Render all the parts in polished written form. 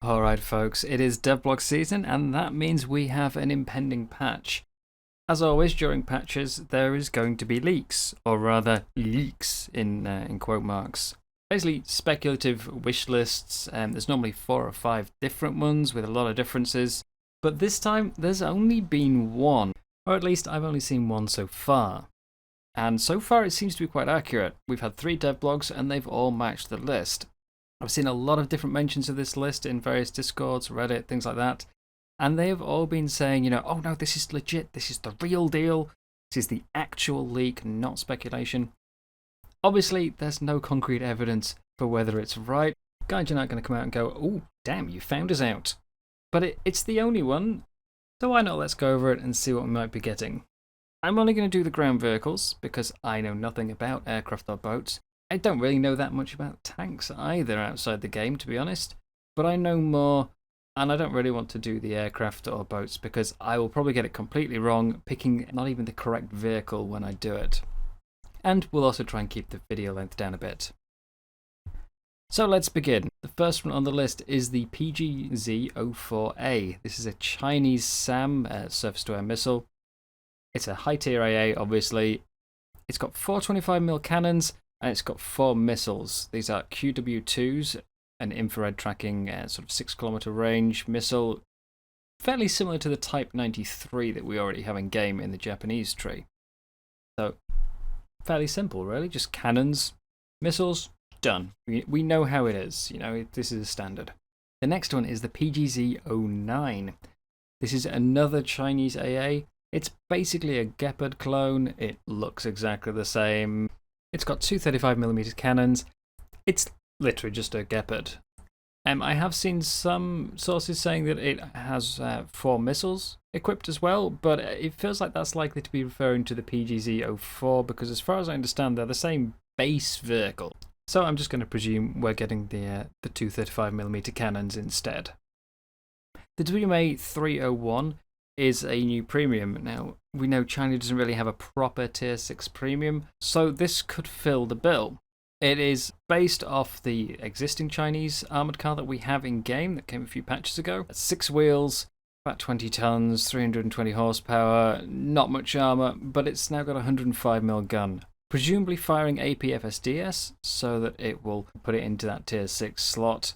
Alright folks, it is devlog season and that means we have an impending patch. As always during patches there is going to be leaks, or rather leaks in quote marks. Basically speculative wish lists, there's normally 4 or 5 different ones with a lot of differences, but this time there's only been one, or at least I've only seen one so far. And so far it seems to be quite accurate. We've had 3 devlogs and they've all matched the list. I've seen a lot of different mentions of this list in various Discords, Reddit, things like that. And they have all been saying, oh no, this is legit, this is the real deal, this is the actual leak, not speculation. Obviously, there's no concrete evidence for whether it's right. Guys are not going to come out and go, oh, damn, you found us out. But it's the only one, so why not let's go over it and see what we might be getting. I'm only going to do the ground vehicles, because I know nothing about aircraft or boats. I don't really know that much about tanks either outside the game, to be honest, but I know more, and I don't really want to do the aircraft or boats because I will probably get it completely wrong, picking not even the correct vehicle when I do it. And we'll also try and keep the video length down a bit. So let's begin. The first one on the list is the PGZ-04A. This is a Chinese SAM, surface-to-air missile. It's a high-tier AA, obviously. It's got 425mm cannons, and it's got 4 missiles. These are QW2s, an infrared tracking sort of 6-kilometer range missile, fairly similar to the Type 93 that we already have in game in the Japanese tree. So, fairly simple really, just cannons, missiles, done. We know how it is, this is a standard. The next one is the PGZ-09. This is another Chinese AA. It's basically a Gepard clone, it looks exactly the same. It's got 2 35mm cannons. It's literally just a Gepard. I have seen some sources saying that it has 4 missiles equipped as well, but it feels like that's likely to be referring to the PGZ-04 because as far as I understand they're the same base vehicle. So I'm just going to presume we're getting the 2 35mm cannons instead. The WMA-301 is a new premium. Now, we know China doesn't really have a proper Tier 6 premium, so this could fill the bill. It is based off the existing Chinese armoured car that we have in-game that came a few patches ago. 6 wheels, about 20 tons, 320 horsepower, not much armour, but it's now got a 105mm gun, presumably firing APFSDS, so that it will put it into that Tier 6 slot.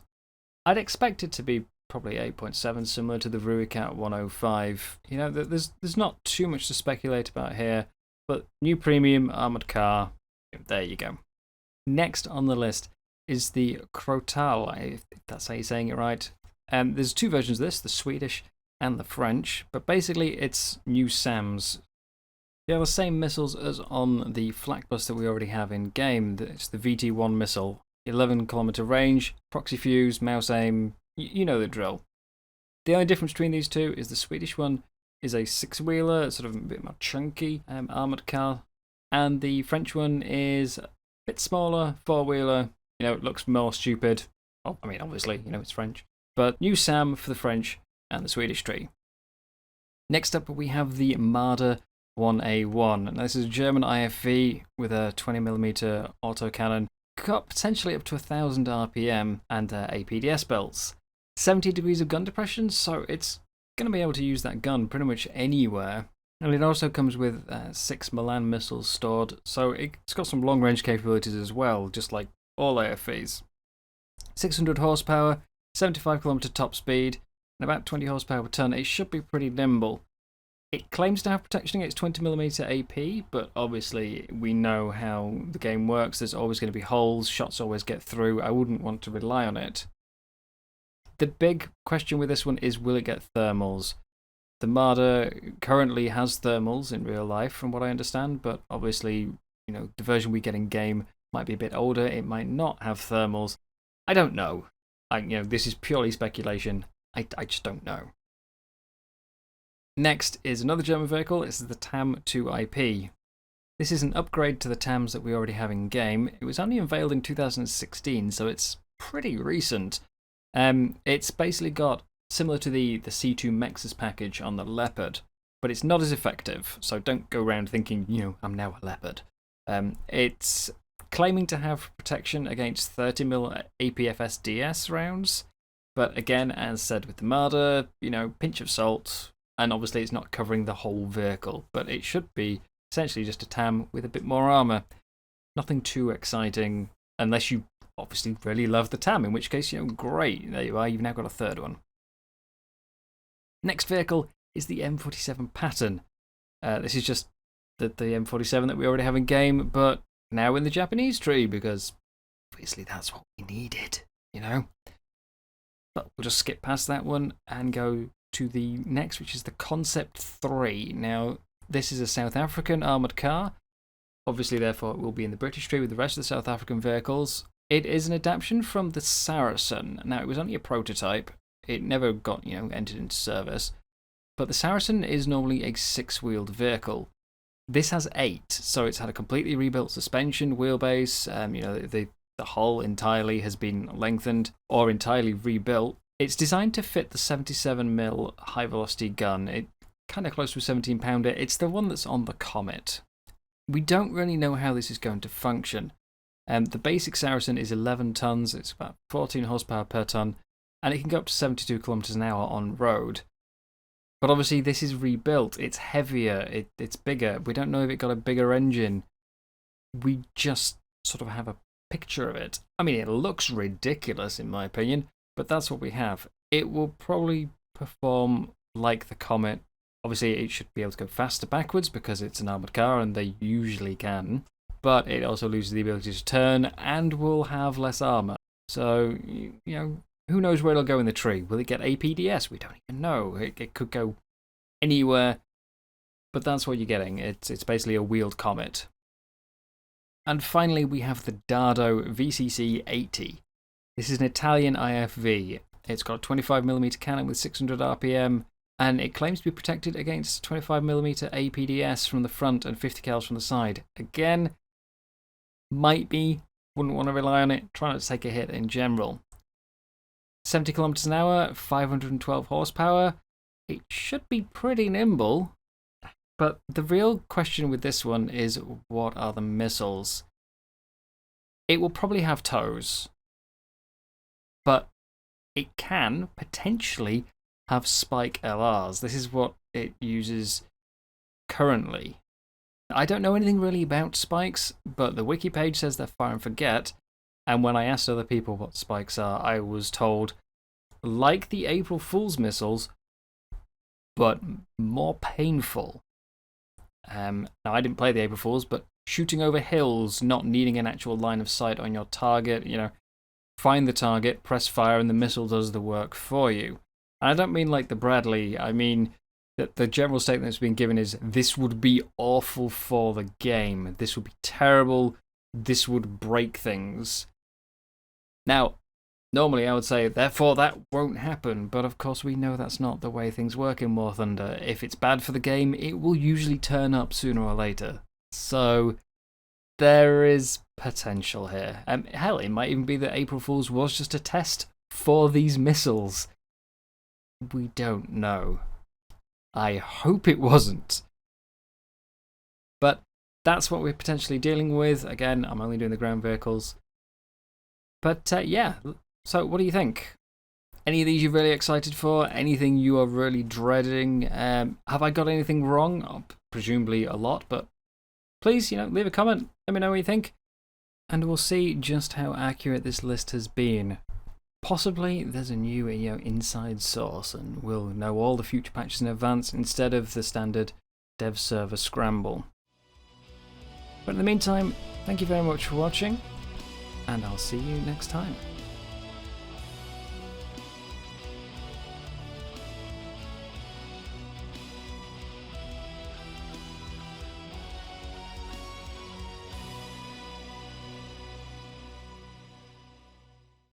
I'd expect it to be probably 8.7, similar to the Ruicat 105. There's not too much to speculate about here, but new premium armoured car, there you go. Next on the list is the Crotal, if that's how you're saying it right. There's 2 versions of this, the Swedish and the French, but basically it's new SAMs. They are the same missiles as on the flak bus that we already have in game. It's the VT1 missile, 11-kilometer range, proxy fuse, mouse aim. You know the drill. The only difference between these two is the Swedish one is a 6-wheeler, sort of a bit more chunky armoured car, and the French one is a bit smaller, 4-wheeler. It looks more stupid. Oh, I mean, obviously, it's French. But new SAM for the French and the Swedish tree. Next up, we have the Mada 1A1. Now, this is a German IFV with a 20mm autocannon, got potentially up to 1000 RPM and APDS belts. 70 degrees of gun depression, so it's going to be able to use that gun pretty much anywhere. And it also comes with 6 Milan missiles stored, so it's got some long-range capabilities as well, just like all AFVs. 600 horsepower, 75km top speed, and about 20 horsepower per ton. It should be pretty nimble. It claims to have protection against 20mm AP, but obviously we know how the game works. There's always going to be holes, shots always get through. I wouldn't want to rely on it. The big question with this one is, will it get thermals? The Mada currently has thermals in real life, from what I understand, but obviously, the version we get in game might be a bit older. It might not have thermals. I don't know. This is purely speculation. I just don't know. Next is another German vehicle. This is the TAM-2IP. This is an upgrade to the TAMs that we already have in game. It was only unveiled in 2016, so it's pretty recent. It's basically got, similar to the C2 Mexus package on the Leopard, but it's not as effective, so don't go around thinking, I'm now a Leopard. It's claiming to have protection against 30mm APFSDS rounds, But again, as said with the Mada, pinch of salt, and obviously it's not covering the whole vehicle, but it should be essentially just a TAM with a bit more armour. Nothing too exciting, unless you obviously really love the TAM, in which case, great, there you are, you've now got a third one. Next vehicle is the M47 Pattern. This is just the M47 that we already have in game, but now in the Japanese tree, because obviously that's what we needed, But we'll just skip past that one and go to the next, which is the Concept 3. Now, this is a South African armoured car. Obviously, therefore, it will be in the British tree with the rest of the South African vehicles. It is an adaptation from the Saracen. Now, it was only a prototype. It never got, entered into service. But the Saracen is normally a 6-wheeled vehicle. This has 8, so it's had a completely rebuilt suspension, wheelbase. The hull entirely has been lengthened or entirely rebuilt. It's designed to fit the 77mm high-velocity gun. It's kind of close to a 17-pounder. It's the one that's on the Comet. We don't really know how this is going to function. The basic Saracen is 11 tons. It's about 14 horsepower per ton, and it can go up to 72 kilometers an hour on road. But obviously, this is rebuilt. It's heavier. It's bigger. We don't know if it got a bigger engine. We just sort of have a picture of it. I mean, it looks ridiculous in my opinion, but that's what we have. It will probably perform like the Comet. Obviously, it should be able to go faster backwards because it's an armoured car and they usually can, but it also loses the ability to turn and will have less armour. So, who knows where it'll go in the tree? Will it get APDS? We don't even know. It could go anywhere, but that's what you're getting. It's basically a wheeled Comet. And finally, we have the Dardo Vcc 80. This is an Italian IFV. It's got a 25mm cannon with 600 RPM, and it claims to be protected against 25mm APDS from the front and 50 cals from the side. Again, might be, wouldn't want to rely on it. Try not to take a hit in general. 70 kilometers an hour, 512 horsepower. It should be pretty nimble. But the real question with this one is, what are the missiles? It will probably have tows, but it can potentially have spike LRs. This is what it uses currently. I don't know anything really about spikes, but the wiki page says they're fire and forget, and when I asked other people what spikes are, I was told, like the April Fool's missiles, but more painful. Now, I didn't play the April Fools, but shooting over hills, not needing an actual line of sight on your target, find the target, press fire, and the missile does the work for you. And I don't mean like the Bradley, I mean that the general statement that's been given is, this would be awful for the game, this would be terrible, this would break things. Now, normally I would say, therefore that won't happen, but of course we know that's not the way things work in War Thunder. If it's bad for the game, it will usually turn up sooner or later. So, there is potential here. Hell, it might even be that April Fool's was just a test for these missiles. We don't know. I hope it wasn't. But that's what we're potentially dealing with. Again, I'm only doing the ground vehicles. But yeah, so what do you think? Any of these you're really excited for? Anything you are really dreading? Have I got anything wrong? Oh, presumably a lot, but please, leave a comment. Let me know what you think. And we'll see just how accurate this list has been. Possibly there's a new inside source and we'll know all the future patches in advance instead of the standard dev server scramble. But in the meantime, thank you very much for watching, and I'll see you next time.